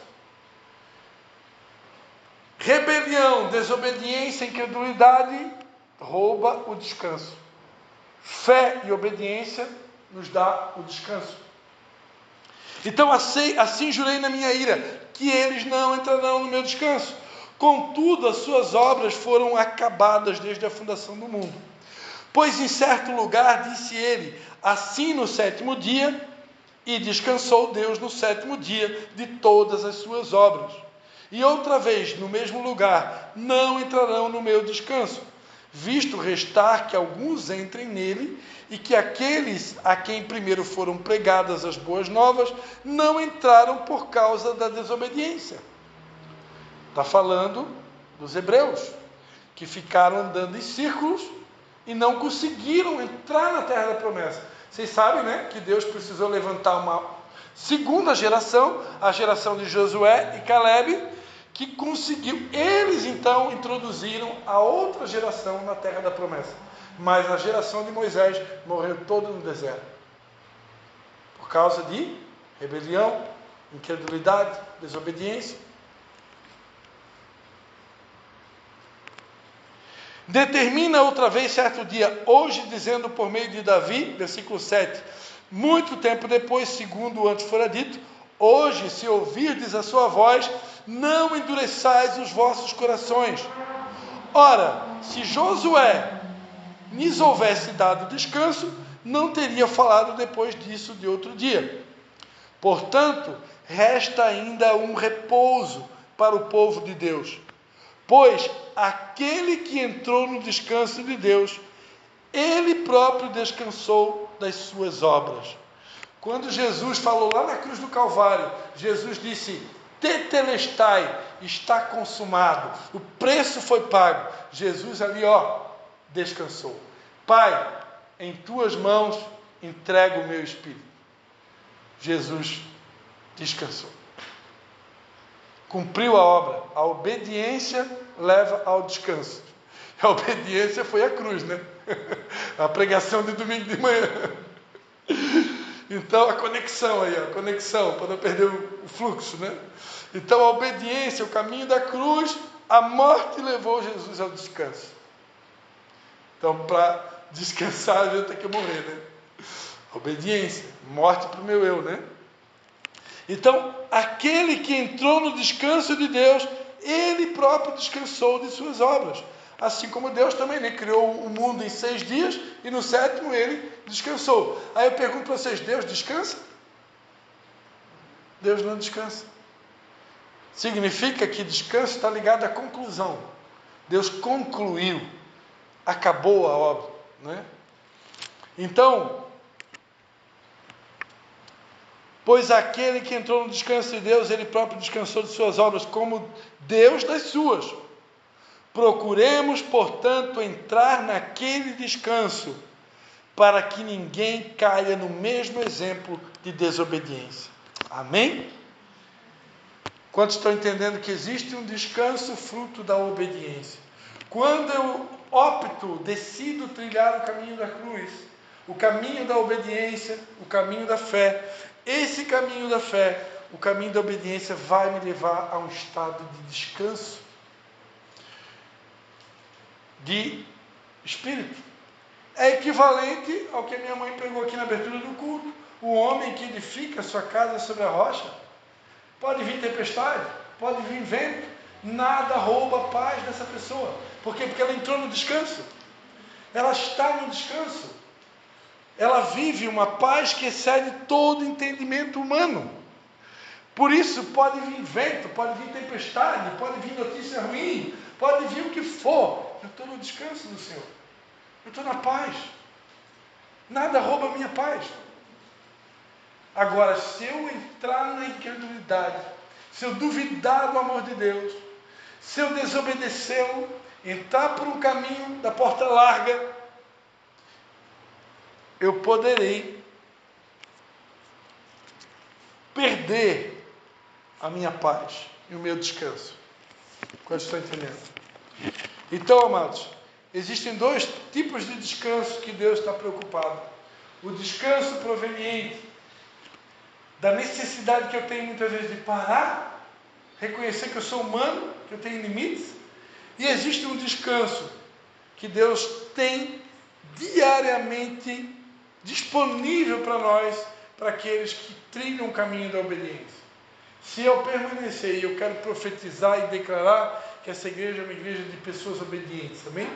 Rebelião, desobediência, incredulidade rouba o descanso. Fé e obediência nos dá o descanso. Então assim jurei na minha ira, que eles não entrarão no meu descanso. Contudo, as suas obras foram acabadas desde a fundação do mundo. Pois em certo lugar disse ele, assim no sétimo dia, e descansou Deus no sétimo dia de todas as suas obras. E outra vez, no mesmo lugar, não entrarão no meu descanso, visto restar que alguns entrem nele, e que aqueles a quem primeiro foram pregadas as boas novas, não entraram por causa da desobediência. Está falando dos hebreus, que ficaram andando em círculos, e não conseguiram entrar na terra da promessa. Vocês sabem, que Deus precisou levantar uma segunda geração, a geração de Josué e Calebe, que conseguiu. Eles então introduziram a outra geração na terra da promessa. Mas a geração de Moisés morreu toda no deserto. Por causa de rebelião, incredulidade, desobediência. Determina outra vez certo dia, hoje, dizendo por meio de Davi, versículo 7, muito tempo depois, segundo antes fora dito, hoje, se ouvirdes a sua voz, não endureçais os vossos corações. Ora, se Josué lhes houvesse dado descanso, não teria falado depois disso de outro dia. Portanto, resta ainda um repouso para o povo de Deus. Pois aquele que entrou no descanso de Deus, ele próprio descansou das suas obras. Quando Jesus falou lá na cruz do Calvário, Jesus disse, tetelestai, está consumado, o preço foi pago. Jesus ali, descansou. Pai, em tuas mãos entrego o meu espírito. Jesus descansou. Cumpriu a obra. A obediência leva ao descanso. A obediência foi a cruz, A pregação de domingo de manhã. Então, a conexão aí, para não perder o fluxo, Então, a obediência, o caminho da cruz, a morte levou Jesus ao descanso. Então, para descansar, a gente tem que morrer, Obediência, morte para o meu eu, Então, aquele que entrou no descanso de Deus, ele próprio descansou de suas obras. Assim como Deus também criou o mundo em 6 dias e no 7º ele descansou. Aí eu pergunto para vocês, Deus descansa? Deus não descansa. Significa que descanso está ligado à conclusão. Deus concluiu, acabou a obra. Então, pois aquele que entrou no descanso de Deus, ele próprio descansou de suas obras, como Deus das suas. Procuremos, portanto, entrar naquele descanso, para que ninguém caia no mesmo exemplo de desobediência. Amém? Quantos estão entendendo que existe um descanso fruto da obediência? Quando eu decido trilhar o caminho da cruz, o caminho da obediência, o caminho da fé, esse caminho da fé, o caminho da obediência vai me levar a um estado de descanso, de espírito. É equivalente ao que a minha mãe pregou aqui na abertura do culto. O homem que edifica sua casa sobre a rocha, pode vir tempestade, pode vir vento, nada rouba a paz dessa pessoa. Por quê? Porque ela entrou no descanso. Ela está no descanso. Ela vive uma paz que excede todo entendimento humano. Por isso, pode vir vento, pode vir tempestade, pode vir notícia ruim, pode vir o que for. Eu estou no descanso do Senhor. Eu estou na paz. Nada rouba a minha paz. Agora, se eu entrar na incredulidade, se eu duvidar do amor de Deus, se eu desobedecê-lo, entrar por um caminho da porta larga, eu poderei perder a minha paz e o meu descanso. Quando estou entendendo? Então, amados, existem dois tipos de descanso que Deus está preocupado. O descanso proveniente da necessidade que eu tenho muitas vezes de parar, reconhecer que eu sou humano, que eu tenho limites, e existe um descanso que Deus tem diariamente disponível para nós, para aqueles que trilham o caminho da obediência. Se eu permanecer, e eu quero profetizar e declarar que essa igreja é uma igreja de pessoas obedientes, amém?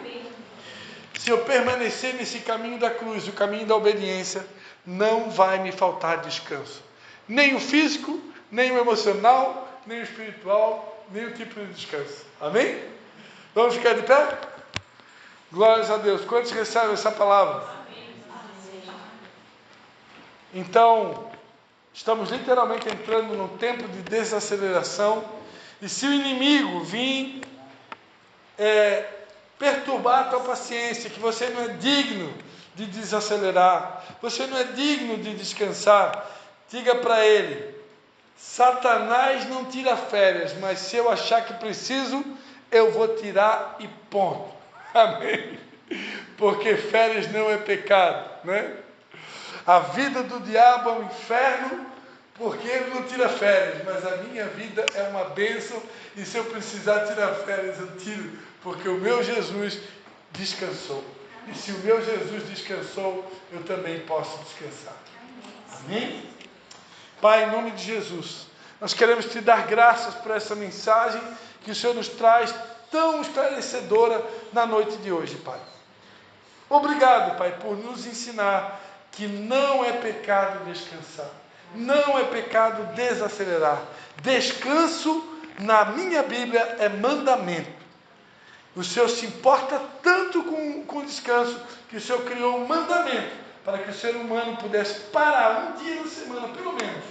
Se eu permanecer nesse caminho da cruz, o caminho da obediência, não vai me faltar descanso. Nem o físico, nem o emocional, nem o espiritual, nem o tipo de descanso. Amém? Vamos ficar de pé? Glórias a Deus. Quantos recebem essa palavra? Então, estamos literalmente entrando num tempo de desaceleração. E se o inimigo vir perturbar a tua paciência, que você não é digno de desacelerar, você não é digno de descansar, diga para ele: Satanás não tira férias, mas se eu achar que preciso, eu vou tirar e ponto. Amém? Porque férias não é pecado, né? A vida do diabo é um inferno, porque ele não tira férias, mas a minha vida é uma bênção, e se eu precisar tirar férias, eu tiro, porque o meu Jesus descansou. E se o meu Jesus descansou, eu também posso descansar. Amém? Pai, em nome de Jesus, nós queremos te dar graças por essa mensagem que o Senhor nos traz tão esclarecedora na noite de hoje, Pai. Obrigado, Pai, por nos ensinar que não é pecado descansar, não é pecado desacelerar. Descanso, na minha Bíblia, é mandamento. O Senhor se importa tanto com o descanso, que o Senhor criou um mandamento para que o ser humano pudesse parar um dia na semana, pelo menos,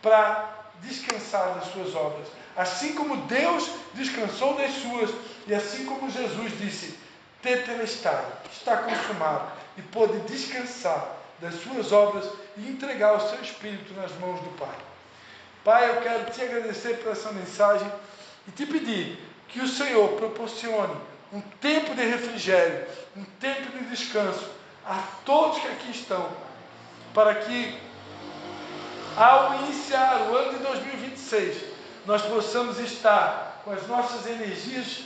para descansar das suas obras. Assim como Deus descansou das suas, e assim como Jesus disse: tetelestai, está consumado, e pôde descansar das suas obras e entregar o seu espírito nas mãos do Pai. Pai, eu quero te agradecer por essa mensagem e te pedir que o Senhor proporcione um tempo de refrigério, um tempo de descanso a todos que aqui estão, para que, ao iniciar o ano de 2026, nós possamos estar com as nossas energias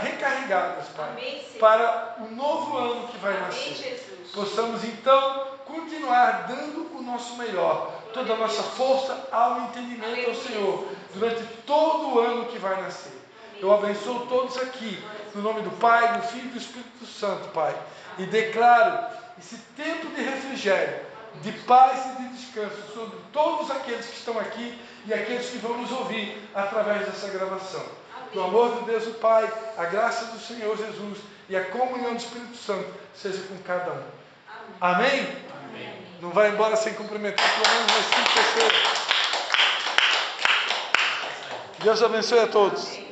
recarregadas, Pai, amém, para o novo ano que vai nascer. Jesus. Possamos então continuar dando o nosso melhor, toda a nossa força, alma e entendimento ao Senhor, durante todo o ano que vai nascer. Eu abençoo todos aqui, no nome do Pai, do Filho e do Espírito Santo, Pai, e declaro esse tempo de refrigério, de paz e de descanso sobre todos aqueles que estão aqui e aqueles que vão nos ouvir através dessa gravação. Que o amor de Deus o Pai, a graça do Senhor Jesus e a comunhão do Espírito Santo seja com cada um. Amém? Amém. Não vai embora sem cumprimentar pelo menos umas 5 pessoas. Deus abençoe a todos.